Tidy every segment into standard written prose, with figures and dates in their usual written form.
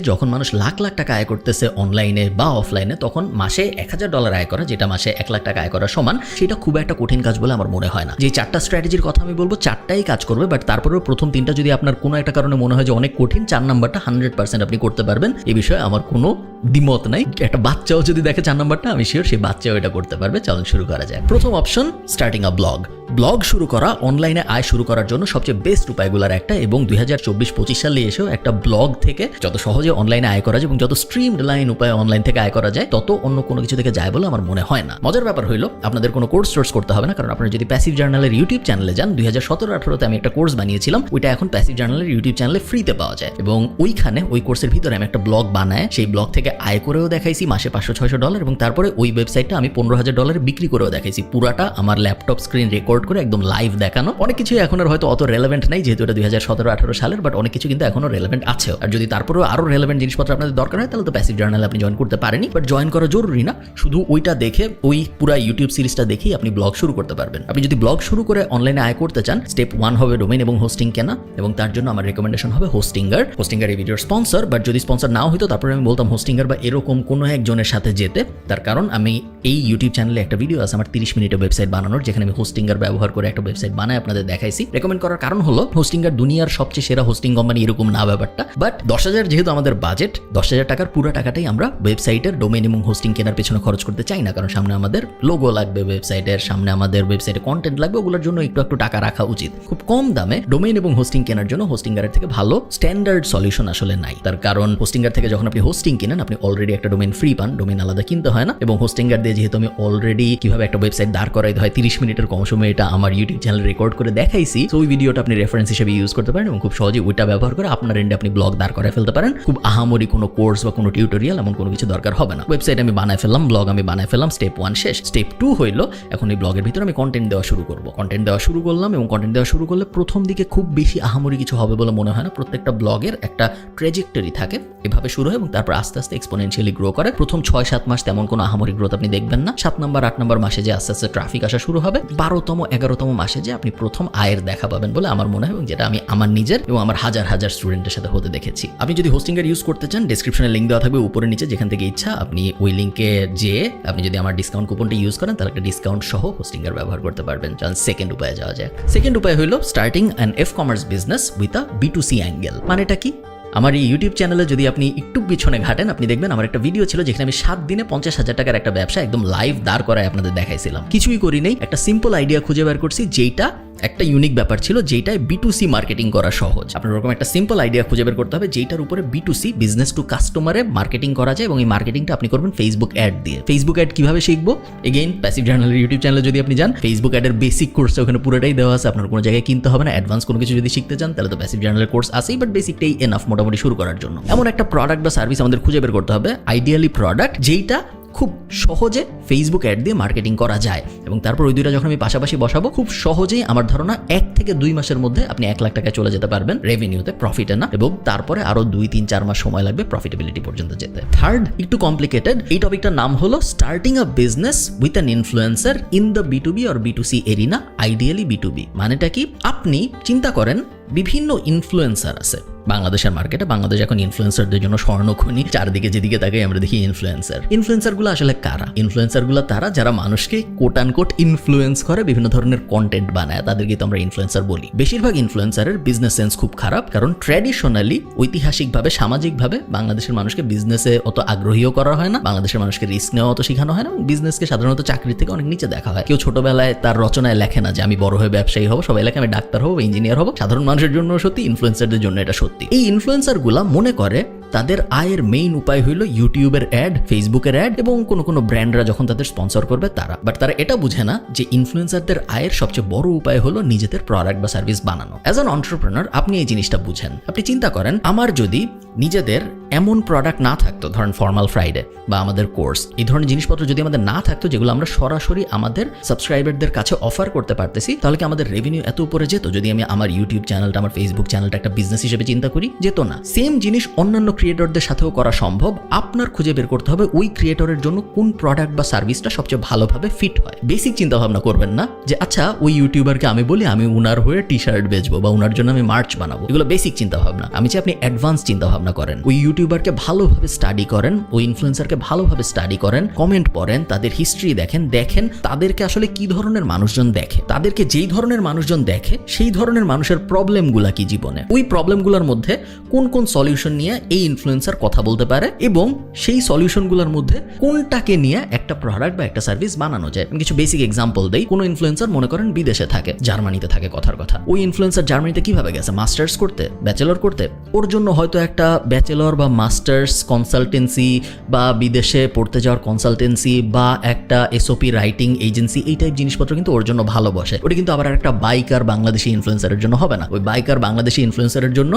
যখন মানুষ লাখ লাখ টাকা আয় করতেছে অনলাইনে বা অফলাইনে, তখন মাসে $1000 আয় করা, যেটা মাসে 1 লাখ টাকা আয় করার সমান, সেটা খুব একটা কঠিন কাজ বলে আমার মনে হয় না। যে 4টা স্ট্র্যাটেজির কথা আমি বলবো, 4টাই কাজ করবে, বাট তারপরেও প্রথম 3টা যদি আপনার কোনো একটা কারণে মনে হয় যে অনেক কঠিন, 4 নাম্বারটা 100% আপনি করতে পারবেন, এই বিষয়ে আমার কোনো দ্বিমত নাই। একটা বাচ্চাও যদি দেখে 4 নাম্বারটা, আমি শিওর সেই বাচ্চাও এটা করতে পারবে। চলুন শুরু করা যায়। প্রথম অপশন, স্টার্টিং আ ব্লগ। ব্লগ শুরু করা অনলাইনে আয় শুরু করার জন্য সবচেয়ে বেস্ট উপায়গুলোর একটা, এবং 2024-25 সালে এসেও একটা ব্লগ থেকে যত সহজে অনলাইনে আয় করা যায় এবং যত স্ট্রিমড লাইন উপায়ে অনলাইন থেকে আয় করা যায়, তত অন্য কোনো কিছু থেকে যায় বলে আমার মনে হয় না। মজার ব্যাপার হলো, আপনাদের কোনো কোর্স করতে হবে না, কারণ আপনারা যদি প্যাসিভ জার্নালের ইউটিউব চ্যানেলে যান, 2017-18তে আমি একটা কোর্স বানিয়েছিলাম, ওইটা এখন প্যাসিভ জার্নালের ইউটিউব চ্যানেলে ফ্রিতে পাওয়া যায়, এবং ওইখানে ওই কোর্সের ভিতরে আমি একটা ব্লগ বানায় সেই ব্লগ থেকে আয় করেও দেখাইছি মাসে $500-600, এবং তারপরে ওই ওয়েবসাইটটা আমি $15,000 বিক্রি করেও দেখাইছি, পুরাটা আমার ল্যাপটপ স্ক্রিন রেকর্ড করে একদম লাইভ দেখানো। অনেক কিছু এখন আর হয়তো অত রেলেভেন্ট নাই, যেহেতু এটা 2017-18 সালের, বাট অনেক কিছু কিন্তু এখনো রেলেভেন্ট আছে। আর যদি তারপরেও আরো রেলেভেন্ট জিনিসপত্র আপনাদের দরকার হয়, তাহলে তো প্যাসিভ জার্নালে আপনি জয়েন করতে পারেনি, বাট জয়েন করা জরুরি না। শুধু ওইটা দেখে, ওই পুরো ইউটিউব সিরিজটা দেখেই আপনি ব্লগ শুরু করতে পারবেন। আপনি যদি ব্লগ শুরু করে অনলাইনে আয় করতে চান, স্টেপ 1 হবে ডোমেইন এবং হোস্টিং কেনা, এবং তার জন্য আমার রেকমেন্ডেশন হবে হোস্টিঙ্গার। হোস্টিঙ্গার এই ভিডিওর স্পন্সর, বাট যদি স্পন্সর নাও হইতো, তারপরে আমি বলতাম হোস্টিঙ্গার বা এরকম কোনো একজনের সাথে যেতে। তার কারণ আমি এই ইউটিউব চ্যানেলে একটা ভিডিও আছে আমার 30 মিনিটের ওয়েবসাইট বানানোর, যেখানে আমি হোস্টিঙ্গার ব্যবহার করে একটা ওয়েবসাইট বানাই আপনাদের দেখাইছি। রেকমেন্ড করার কারণ হলো, হোস্টিঙ্গার দুনিয়ার সবচেয়ে সেরা হোস্টিং কোম্পানি এরকম না ব্যাপারটা, বাট 10,000 যেহেতু আমাদের বাজেট, 10,000 টাকার পুরো টাকাটাই আমরা ওয়েবসাইটের ডোমেইন এবং হোস্টিং কেনার পেছনে খরচ করতে চাই না, কারণ সামনে আমাদের লোগো লাগবে ওয়েবসাইটের, সামনে আমাদের ওয়েবসাইটে কন্টেন্ট লাগবে, ওগুলোর জন্য একটু টাকা রাখা উচিত। খুব কম দামে ডোমেইন এবং হোস্টিং কেনার জন্য হোস্টিঙ্গারের থেকে ভালো স্ট্যান্ডার্ড সলিউশন আসলে নাই। তার কারণ হোস্টিঙ্গার থেকে যখন আপনি হোস্টিং কিনেন, আপনি অলরেডি একটা ডোমেইন ফ্রি পান, ডোমেইন আলাদা কিনতে হয় না, এবং হোস্টিঙ্গার দিয়ে যেহেতু আমি অলরেডি কিভাবে একটা ওয়েবসাইট দাঁড় করাইতে হয় 30 মিনিটের কম সময়ে এটা আমার ইউটিউব চ্যানেলে রেকর্ড করে দেখাইছি, তো ওই ভিডিওটা আপনি রেফারেন্স হিসেবে ইউজ করতে পারেন, এবং খুব সহজে ওইটা ব্যবহার করে আপনার এন্ডে আপনি ব্লগ দাঁড় করে ফেলতে পারেন। খুব আহামরি কোনো কোর্স বা কোনো টিউটোরিয়াল এমন কোনো কিছু দরকার হবে না। ওয়েবসাইট আমি বানায় ফেললাম, ব্লগ আমি বানায় ফেললাম, স্টেপ 1 শেষ। স্টেপ 2 হইলো, এখন এই ব্লগের ভিতরে আমি কন্টেন্ট দেওয়া শুরু করব। কন্টেন্ট দেওয়া শুরু করলাম, এবং কন্টেন্ট দেওয়া শুরু করলে প্রথম দিকে খুব বেশি আহামরি কিছু হবে বলে মনে হয় না। প্রত্যেকটা ব্লগের একটা ট্র্যাজেক্টরি থাকে, এভাবে শুরু হয় এবং তারপর আস্তে আস্তে এক্সপোনেনশিয়ালি গ্রো করে। প্রথম 6-7 মাস তেমন কোনো আহামরি গ্রোথ আপনি দেখবেন না। 7 নম্বর 8 নম্বর মাসে যে আস্তে আস্তে ট্রাফিক আসা শুরু হবে, 12তম 11তম মাসে যে আপনি প্রথম আয়ের দেখা পাবেন বলে আমার মনে হয়, এবং যেটা আমি আমার নিজের এবং আমার হাজার হাজার স্টুডেন্টের সাথে হতে দেখেছি। আপনি যদি হোস্টিঙ্গার ইউজ করতে চান, ডেসক্রিপশনে লিঙ্ক দেওয়া থাকবে উপরে নিচে, যেখান থেকে ইচ্ছা আপনি ওই লিঙ্কে যেয়ে আপনি যদি আমার ডিসকাউন্ট কুপনটা ইউজ করেন, তাহলে একটা ডিসকাউন্ট সহ হোস্টিঙ্গার ব্যবহার করতে পারবেন। চলুন সেকেন্ড উপায়ে যাওয়া যায়। সেকেন্ড উপায় হলো starting an e-commerce business with a B2C angle. মানেটা কি? আমার এই ইউটিউব চ্যানেলে যদি আপনি একটু পিছনে ঘাটেন, আপনি দেখবেন আমার একটা ভিডিও ছিল যেখানে আমি 7 দিনে 50,000 টাকার একটা ব্যবসা একদম লাইভ দাঁড় করায় আপনাদের দেখাইছিলাম। কিছুই করি নেই, একটা সিম্পল আইডিয়া খুঁজে বের করছি, যেটা একটা ইউনিক ব্যাপার ছিল, যেটায় B2C মার্কেটিং করা সহজ। আপনার ওরকম একটা সিম্পল আইডিয়া খুঁজে বের করতে হবে, যেটার উপরে B2C বিজনেস টু কাস্টমারে মার্কেটিং করা যায়, এবং এই মার্কেটিংটা আপনি করবেন ফেসবুক অ্যাড দিয়ে। ফেসবুক অ্যাড কিভাবে শিখবো? এগেইন প্যাসিভ জার্নালের ইউটিউব চ্যানেলে যদি আপনি যান, ফেসবুক অ্যাডের বেসিক কোর্স ওখানে পুরোটাই দেওয়া আছে, আপনার কোনো জায়গায় কিনতে হবে না। অ্যাডভান্স কোনো কিছু যদি শিখতে চান, তাহলে তো প্যাসিভ জার্নালের কোর্স আছেই, বাট বেসিকটাই এনাফ মোটামুটি শুরু করার জন্য। এমন একটা প্রোডাক্ট বা সার্ভিস আমাদের খুঁজে বের করতে হবে, আইডিয়ালি প্রোডাক্ট যেইটা খুব সহজে ফেসবুক অ্যাড দিয়ে মার্কেটিং করা যায়, এবং তারপর ওই দুইটা যখন আমি পাশাপাশি বসাবো, খুব সহজেই আমার ধারণা 1 থেকে 2 মাসের মধ্যে আপনি 1 লাখ টাকায় চলে যেতে পারবেন রেভিনিউতে, প্রফিটে না, এবং তারপরে আরো 2-3-4 মাস সময় লাগবে প্রফিটেবিলিটি পর্যন্ত যেতে। থার্ড, একটু কমপ্লিকেটেড, এই টপিকটার নাম হলো starting a business with an influencer in the B2B or B2C arena, ideally B2B। মানেটা কি? আপনি চিন্তা করেন, বিভিন্ন ইনফ্লুয়েন্সার আছে বাংলাদেশের মার্কেটে। বাংলাদেশ এখন ইনফ্লুয়েন্সারদের জন্য স্বর্ণখনি, চারদিকে যেদিকে তাকাই আমরা দেখি ইনফ্লুয়েন্সারগুলো আসলে কারা? ইনফ্লুয়েন্সারগুলো তারা যারা মানুষকে কোট আনকোট ইনফ্লুয়েন্স করে, বিভিন্ন ধরনের কন্টেন্ট বানায়, তাদেরকে তো আমরা ইনফ্লুয়েন্সার বলি। বেশিরভাগ ইনফ্লুয়েন্সারের বিজনেস সেন্স খুব খারাপ, কারণ ট্র্যাডিশনালি ঐতিহাসিকভাবে সামাজিকভাবে বাংলাদেশের মানুষকে বিজনেসে অত আগ্রহীও করা হয় না, বাংলাদেশের মানুষকে রিস্ক নেওয়া অত শেখানো হয় না, এবং বিজনেসকে সাধারণত চাকরির থেকে অনেক নিচে দেখা হয়। কেউ ছোটবেলায় তার রচনায় লেখে না যে আমি বড় হয়ে ব্যবসায়ী হবো, সবাই লেখে আমি ডাক্তার হবো, ইঞ্জিনিয়ার হবো। সাধারণ মানুষের জন্য সত্যি, ইনফ্লুয়েন্সারদের জন্য এটা সত্যি। এই ইনফ্লুয়েন্সারগুলা মনে করে তাদের আয়ের মেইন উপায় হইল ইউটিউবের অ্যাড, ফেসবুকের অ্যাড, এবং কোনো ব্র্যান্ডরা যখন তাদের স্পন্সর করবে তারা। বাট তারা এটা বুঝে না যে ইনফ্লুয়েন্সারদের আয়ের সবচেয়ে বড় উপায় হলো নিজেদের প্রোডাক্ট বা সার্ভিস বানানো। অ্যাজ অ্যান এন্টারপ্রেনার আপনি এই জিনিসটা বুঝেন। আপনি চিন্তা করেন, আমার যদি নিজেদের এমন প্রোডাক্ট না থাকতো, ধরেন ফর্মাল ফ্রাইডে বা আমাদের কোর্স, এই ধরনের জিনিসপত্র যদি আমাদের না থাকতো, যেগুলো আমরা সরাসরি আমাদের সাবস্ক্রাইবারদের কাছে অফার করতে পারতেছি, তাহলে কি আমাদের রেভিনিউ এত উপরে যেত? যদি আমি আমার ইউটিউব চ্যানেলটা, আমার ফেসবুক চ্যানেলটা একটা বিজনেস হিসেবে চিন্তা করি, যেত না। সেম জিনিস অন্যান্য ক্রিয়েটরদের সাথেও করা সম্ভব। আপনার খুঁজে বের করতে হবে ওই ক্রিয়েটরের জন্য কোন প্রোডাক্ট বা সার্ভিসটা সবচেয়ে ভালোভাবে ফিট হয়। বেসিক চিন্তা ভাবনা করবেন না যে আচ্ছা ওই ইউটিউবারকে আমি বলি আমি উনার হয়ে টি শার্ট বেচবো বা উনার জন্য আমি মার্চ বানাবো। এগুলো বেসিক চিন্তা ভাবনা। আমি চাই আপনি অ্যাডভান্স চিন্তা ভাবনা করেন। ওই ইউটিউবার ইউটিউবারকে ভালোভাবে স্টাডি করেন, ওই ইনফ্লুয়েন্সারকে ভালোভাবে স্টাডি করেন, কমেন্ট পড়েন, তাদের হিস্ট্রি দেখেন তাদেরকে আসলে কি ধরনের মানুষজন দেখে, তাদেরকে যেই ধরনের মানুষজন দেখে সেই ধরনের মানুষের প্রবলেমগুলা কি জীবনে, ওই প্রবলেমগুলোর মধ্যে কোন কোন সলিউশন নিয়ে এই ইনফ্লুয়েন্সার কথা বলতে পারে এবং সেই সলিউশনগুলোর মধ্যে কোনটাকে নিয়ে একটা প্রোডাক্ট বা একটা সার্ভিস বানানো যায়। আমি কিছু বেসিক এক্সাম্পল দেই। কোনো ইনফ্লুয়েন্সার মনে করেন বিদেশে থাকে, জার্মানিতে থাকে কথার কথা, ওই ইনফ্লুয়েন্সার জার্মানিতে কিভাবে গেছে? মাস্টার্স করতে, ব্যাচেলর করতে। ওর জন্য হয়তো একটা ব্যাচেলর বা মাস্টার্স কনসালটেন্সি বা বিদেশে পড়তে যাওয়ার কনসালটেন্সি বা একটা এসওপি রাইটিং এজেন্সি, এই টাইপ জিনিসপত্র কিন্তু ওর জন্য ভালো বসে। ওটা কিন্তু আবার একটা বাইকার বাংলাদেশি ইনফ্লুয়েন্সারের জন্য হবে না। ওই বাইকার বাংলাদেশি ইনফ্লুয়েন্সারের জন্য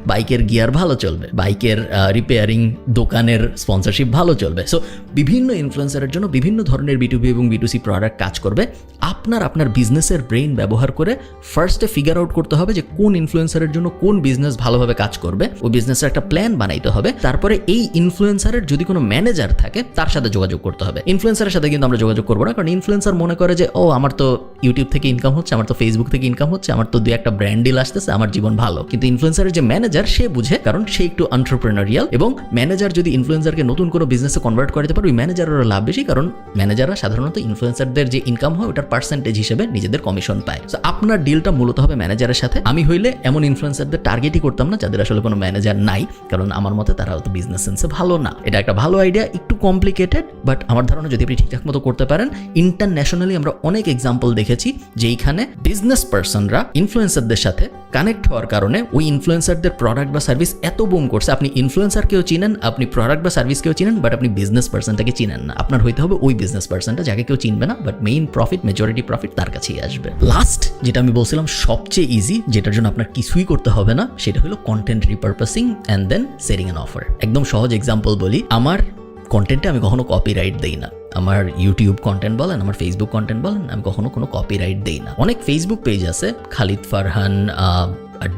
বাইকের গিয়ার ভালো চলবে, বাইকের রিপেয়ারিং দোকানের স্পন্সরশিপ ভালো চলবে। সো বিভিন্ন ইনফ্লুয়েন্সারের জন্য বিভিন্ন ধরনের বিটুবি এবং বিটুসি প্রোডাক্ট কাজ করবে। আপনার বিজনেসের ব্রেইন ব্যবহার করে ফার্স্টে ফিগার আউট করতে হবে যে কোন ইনফ্লুয়েন্সারের জন্য কোন বিজনেস ভালোভাবে কাজ করবে। ওই বিজনেসের একটা প্ল্যান বানাইতে হবে। তারপরে এই ইনফ্লুয়েন্সারের যদি কোনো ম্যানেজার থাকে তার সাথে যোগাযোগ করতে হবে। ইনফ্লুয়েন্সারের সাথে কিন্তু আমরা যোগাযোগ করবো না, কারণ ইনফ্লুয়েন্সার মনে করে যে ও আমার তো ইউটিউব থেকে ইনকাম হচ্ছে, আমার তো ফেসবুক থেকে ইনকাম হচ্ছে, আমার তো দুই একটা ব্র্যান্ড ডিল আসতেছে, আমার জীবন ভালো। কিন্তু ইনফ্লুয়েন্সারের যে ম্যানেজার সে বুঝে, কারণ সে একটু এন্টারপ্রেনারিয়াল, এবং ম্যানেজার যদি ইনফ্লুয়েন্সারকে নতুন কোনো বিজনেসে কনভার্ট করতে পারে ওই ম্যানেজারেরও লাভ বেশি, কারণ ম্যানেজাররা সাধারণত ইনফ্লুয়েন্সারদের যে ইনকাম হয় ওটার পার্সেন্টেজ হিসেবে নিজেদের কমিশন পায়। তো আপনার ডিলটা মূলত হবে ম্যানেজারের সাথে। আমি হইলে এমন ইনফ্লুয়েন্সারদের টার্গেটই করতাম না যাদের আসলে কোনো ম্যানেজার নাই, কারণ আমার মতে তারা হয়তো বিজনেস সেন্সে ভালো না। এটা একটা ভালো আইডিয়া, একটু কমপ্লিকেটেড, বাট আমার ধারণা যদি আপনি ঠিকঠাক মতো করতে পারেন। ইন্টারন্যাশনালি আমরা অনেক এক্সাম্পল দেখেছি যেইখানে বিজনেস পার্সনরা ইনফ্লুয়েন্সারদের সাথে কানেক্ট হওয়ার কারণে ওই ইনফ্লুয়েন্সারদের প্রোডাক্ট বা সার্ভিস এত বুম করছে, আপনি ইনফ্লুয়েন্সারকেও চিনেন, আপনি প্রোডাক্ট বা সার্ভিসকেও চিনেন, বাট আপনি বিজনেস পার্সনটাকে চিনেন না। আপনার হইতে হবে ওই বিজনেস পার্সনটা যাকে কেউ চিনবে না, but main profit, majority profit তার কাছেই আসবে। লাস্ট যেটা আমি বলছিলাম সবচেয়ে ইজি, যেটার জন্য আপনার কিছুই করতে হবে না, সেটা হলো content repurposing and then setting an offer. একদম সহজ এক্সাম্পল বলি, আমার কন্টেন্টে আমি কখনো কপিরাইট দেই না। আমার ইউটিউব কন্টেন্ট বলেন, আমার ফেসবুক কন্টেন্ট বলেন, আমি কখনো কোনো কপিরাইট দেই না। অনেক ফেসবুক পেজ আছে, Khalid Farhan,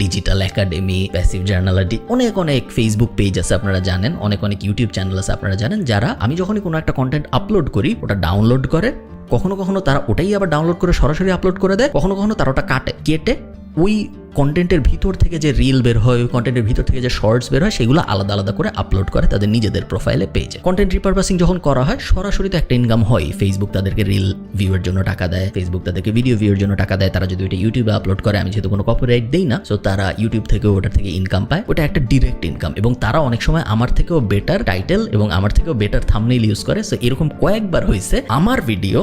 digital academy, passive জার্নালিটি, অনেক ফেসবুক পেজ আছে আপনারা জানেন, অনেক ইউটিউব চ্যানেল আছে আপনারা জানেন, যারা আমি যখনই কোনো একটা কন্টেন্ট আপলোড করি ওটা ডাউনলোড করে, কখনো তারা ওটাই আবার ডাউনলোড করে সরাসরি আপলোড করে দেয়, কখনো তারা ওটা কেটে ওই কন্টেন্টের ভিতর থেকে যে রিল বের হয়, ওই কন্টেন্টের ভিতর থেকে যে শর্টস বের হয়, সেগুলো আলাদা আলাদা করে আপলোড করে তাদের নিজেদের প্রোফাইলে, পেজে। কন্টেন্ট রিপারপাসিং যখন করা হয় সরাসরি তো একটা ইনকাম হয়। ফেসবুক তাদেরকে রিল ভিউয়ের জন্য টাকা দেয়, ফেসবুক তাদেরকে ভিডিও ভিউয়ের জন্য টাকা দেয়। তারা যদি ওইটা ইউটিউবে আপলোড করে, আমি যেহেতু কোনো কপিরাইট দেই না, সো তারা ইউটিউব থেকে ওটার থেকে ইনকাম পায়। ওটা একটা ডিরেক্ট ইনকাম, এবং তারা অনেক সময় আমার থেকেও বেটার টাইটেল এবং আমার থেকেও বেটার থাম্বনেইল ইউজ করে। সো এরকম কয়েকবার হয়েছে আমার ভিডিও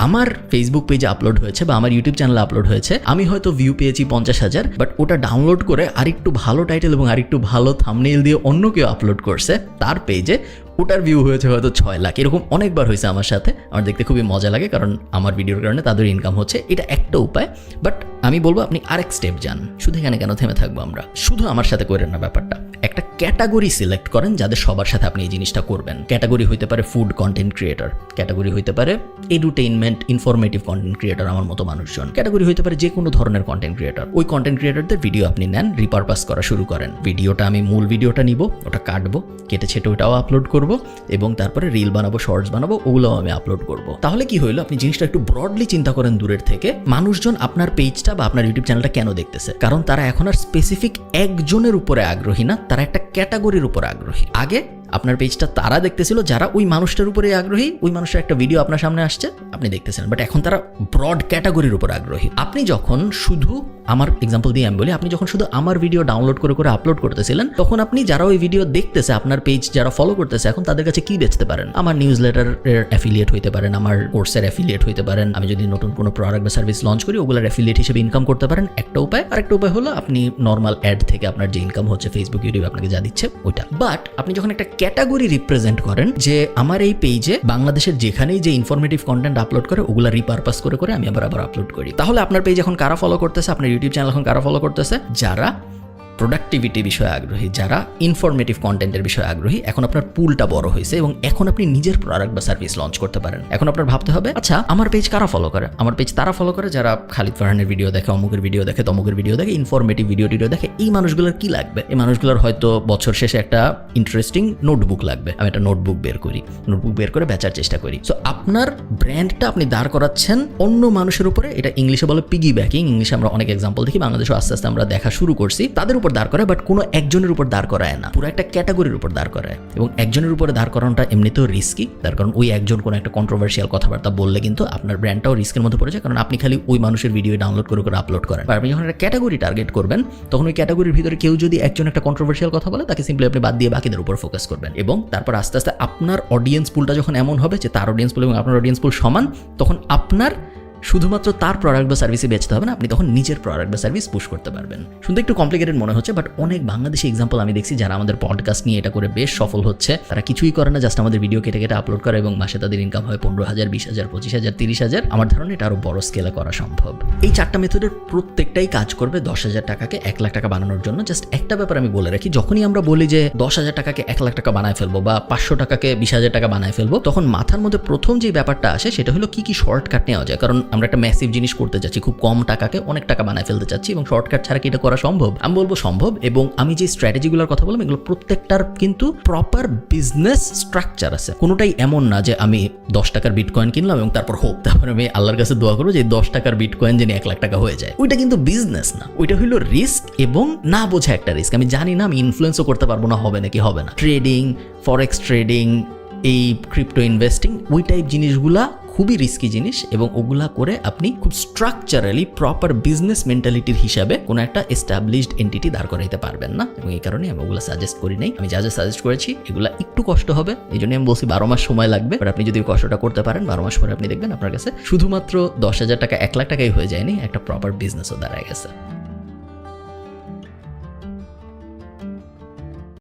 আমার ফেসবুক পেজে আপলোড হয়েছে বা আমার ইউটিউব চ্যানেলে আপলোড হয়েছে, আমি হয়তো ভিউ পেয়েছি 50,000, বাট ওটা ডাউনলোড করে আরেকটু ভালো টাইটেল এবং আরেকটু ভালো থাম্বনেইল দিয়ে অন্য কেউ আপলোড করছে তার পেজে, ওটার ভিউ হয়েছে হয়তো 6 লাখ। এরকম অনেকবার হয়েছে আমার সাথে। আমার দেখতে খুবই মজা লাগে, কারণ আমার ভিডিওর কারণে তাদের ইনকাম হচ্ছে। এটা একটা উপায়, বাট আমি বলবো আপনি আরেক স্টেপ যান। শুধু এখানে কেন থেমে থাকবো আমরা? শুধু আমার সাথে করেন না ব্যাপারটা, একটা ক্যাটাগরি সিলেক্ট করেন যাদের সবার সাথে আপনি এই জিনিসটা করবেন। ক্যাটাগরি হইতে পারে ফুড কন্টেন্ট ক্রিয়েটর, ক্যাটাগরি হইতে পারে এডুটেইনমেন্ট ইনফরমেটিভ কন্টেন্ট ক্রিয়েটর আমার মতো মানুষজন, ক্যাটাগরি হইতে পারে যে কোনো ধরনের কন্টেন্ট ক্রিয়েটর। ওই কন্টেন্ট ক্রিয়েটরদের ভিডিও আপনি নেন, রিপারপাস করা শুরু করেন। ভিডিওটা আমি মূল ভিডিওটা নিব, ওটা কাটবো, কেটে ছেটে ওটাও আপলোড করব, এবং তারপরে রিল বানাবো, শর্টস বানাবো, ওগুলোও আমি আপলোড করব। তাহলে কি হইলো, আপনি জিনিসটা একটু ব্রডলি চিন্তা করেন দূরের থেকে। মানুষজন আপনার পেজটা বা আপনার ইউটিউব চ্যানেলটা কেন দেখতেছে? কারণ তারা এখন আর স্পেসিফিক একজনের উপরে আগ্রহী না, তারা একটা ক্যাটাগরির উপর আগ্রহী। আগে আপনার পেজটা তারা দেখতেছিল যারা ওই মানুষটার উপরে আগ্রহী, ওই মানুষের একটা ভিডিও আপনার সামনে আসছে আপনি দেখতেছেন, বাট এখন তারা ব্রড ক্যাটাগরির উপর আগ্রহী। আপনি যখন শুধু, আমার এক্সাম্পল দিয়ে আমি বলি, আপনি যখন শুধু আমার ভিডিও ডাউনলোড করে আপলোড করতেছিলেন, তখন আপনি যারা ওই ভিডিও দেখতেছে, আপনার পেজ যারা ফলো করতেছে, এখন তাদের কাছে কি বেচতে পারেন? আমার নিউজ লেটারের অ্যাফিলিয়েট হইতে পারেন, আমার কোর্সের অ্যাফিলিয়েট হইতে পারেন, আমি যদি নতুন কোনো প্রোডাক্ট বা সার্ভিস লঞ্চ করি ওগুলোর অ্যাফিলিয়েট হিসেবে ইনকাম করতে পারেন, একটা উপায়। আরেকটা উপায় হলো আপনি নর্মাল অ্যাড থেকে আপনার যে ইনকাম হচ্ছে ফেসবুক, ইউটিউব আপনাকে যা দিচ্ছে ওইটা। বাট আপনি যখন একটা ক্যাটাগরি রিপ্রেজেন্ট করেন যে আমার এই পেজে বাংলাদেশের যেখানেই যে ইনফরমেটিভ কন্টেন্ট আপলোড করে ওগুলা রিপারপাস করে আমি আবার আপলোড করি, তাহলে আপনার পেজ এখন কারা ফলো করতেছে? আপনার ইউটিউব চ্যানেল এখন কারা ফলো করতেছে? যারা প্রোডাক্টিভিটি বিষয়ে আগ্রহী, যারা ইনফরমেটিভ কন্টেন্টের বিষয়ে আগ্রহী। এখন আপনার পুলটা বড় হয়েছে এবং এখন আপনি নিজের প্রোডাক্ট বা সার্ভিস লঞ্চ করতে পারেন। এখন আপনার ভাবতে হবে, আচ্ছা আমার পেজ কারা ফলো করে? আমার পেজ তারা ফলো করে যারা খালিদ ফারহানের ভিডিও দেখে, অমুকের ভিডিও দেখে, তমুকের ভিডিও দেখে, ইনফরমেটিভ ভিডিও দেখে। এই মানুষগুলোর কি লাগবে? এই মানুষগুলোর হয়তো বছর শেষে একটা ইন্টারেস্টিং নোটবুক লাগবে। আমি একটা নোটবুক বের করে বেচার চেষ্টা করি। সো আপনার ব্র্যান্ডটা আপনি দাঁড় করাচ্ছেন অন্য মানুষের উপরে। এটা ইংলিশে বলে পিগি ব্যাকিং। ইংলিশে আমরা অনেক এক্সাম্পল দেখি, বাংলাদেশে আস্তে আস্তে আমরা দেখা শুরু করছি। তাদের উপর দাঁড় করায়, বাট কোনো একজনের উপর দাঁড় করায় না, পুরো একটা ক্যাটাগরির উপর দাঁড় করায়। এবং একজনের উপরে দাঁড় করানোটা এমনিতেও রিস্কি, তার কারণ ওই একজন কোনো একটা কন্ট্রোভার্সিয়াল কথাবার্তা বললে কিন্তু আপনার ব্র্যান্ডটাও রিস্কের মধ্যে পড়ে যায়, কারণ আপনি খালি ওই মানুষের ভিডিও ডাউনলোড করে করে আপলোড করেন। আপনি যখন একটা ক্যাটাগরি টার্গেট করবেন, তখন ওই ক্যাটাগরির ভিতরে কেউ যদি একজন একটা কন্ট্রোভার্সিয়াল কথা বলে, তাকে সিম্পলি আপনি বাদ দিয়ে বাকিদের উপর ফোকাস করবেন। এবং তারপর আস্তে আস্তে আপনার অডিয়েন্স পুলটা যখন এমন হবে যে তার অডিয়েন্স পুল এবং আপনার অডিয়েন্স পুল সমান, তখন আপনার শুধুমাত্র তার প্রোডাক্ট বা সার্ভিসে বেচতে হবে না, আপনি তখন নিজের প্রোডাক্ট বা সার্ভিস পুশ করতে পারবেন। শুনতে একটু কমপ্লিকেটেড মনে হচ্ছে, বাট অনেক বাংলাদেশি এক্সাম্পল আমি দেখছি যারা আমাদের পডকাস্ট নিয়ে এটা করে বেশ সফল হচ্ছে। তারা কিছুই করে না, জাস্ট আমাদের ভিডিও কেটে কেটে আপলোড করে এবং মাসে তাদের ইনকাম হয় 15,000, 20,000, 25,000, 30,000। আমার ধারণা এটা আরও বড় স্কেলে করা সম্ভব। এই 4টা মেথডের প্রত্যেকটাই কাজ করবে 10,000 টাকাকে 1 লাখ টাকা বানানোর জন্য। জাস্ট একটা ব্যাপার আমি বলে রাখি, যখনই আমরা বলি যে 10,000 টাকাকে 1 লাখ টাকা বানায় ফেলবো বা 500 টাকাকে 20,000 টাকা বানায় ফেলবো, তখন মাথার মধ্যে প্রথম যে ব্যাপারটা আসে সেটা হলো কি কি শর্টকাট নেওয়া যায়। কারণ আমরা একটা ম্যাসিভ জিনিস করতে যাচ্ছি, খুব কম টাকাকে অনেক টাকা বানায় ফেলতে চাচ্ছি, এবং শর্টকাট ছাড়া কি এটা করা সম্ভব? আমি বলবো সম্ভব। এবং আমি যে স্ট্র্যাটেজিগুলোর কথা বললাম, এগুলো প্রত্যেকটার কিন্তু প্রপার বিজনেস স্ট্রাকচার আছে। কোনোটাই এমন না যে আমি 10 টাকার বিটকয়েন কিনলাম এবং তারপর হোক, তারপরে আমি আল্লাহর কাছে দোয়া করবো যে 10 টাকার বিটকয়েন যেন 1 লাখ টাকা হয়ে যায়। ওইটা কিন্তু বিজনেস না, ওইটা হলো রিস্ক এবং না বোঝা একটা রিস্ক। আমি জানি না, আমি ইনফ্লুয়েন্সও করতে পারবো না, হবে নাকি হবে না। ট্রেডিং, ফরেক্স ট্রেডিং, এই ক্রিপ্টো ইনভেস্টিং, ওই টাইপ জিনিসগুলা খুবই রিস্কি জিনিস, এবং ওগুলা করে আপনি খুব স্ট্রাকচারালি প্রপার বিজনেস মেন্টালিটির হিসাবে কোনো একটা এস্টাবলিশড এন্টিটি দাঁড় করাইতে পারবেন না। এবং এই কারণে আমি ওগুলো সাজেস্ট করি নাই। আমি যা যা সাজেস্ট করেছি এগুলো একটু কষ্ট হবে, এই জন্য আমি বলছি 12 মাস সময় লাগবে। বাট আপনি যদি কষ্টটা করতে পারেন, 12 মাস পরে আপনি দেখবেন আপনার কাছে শুধুমাত্র 10,000 টাকা 1 লাখ টাকাই হয়ে যায়নি, একটা প্রপার বিজনেসও দাঁড়ায় গেছে।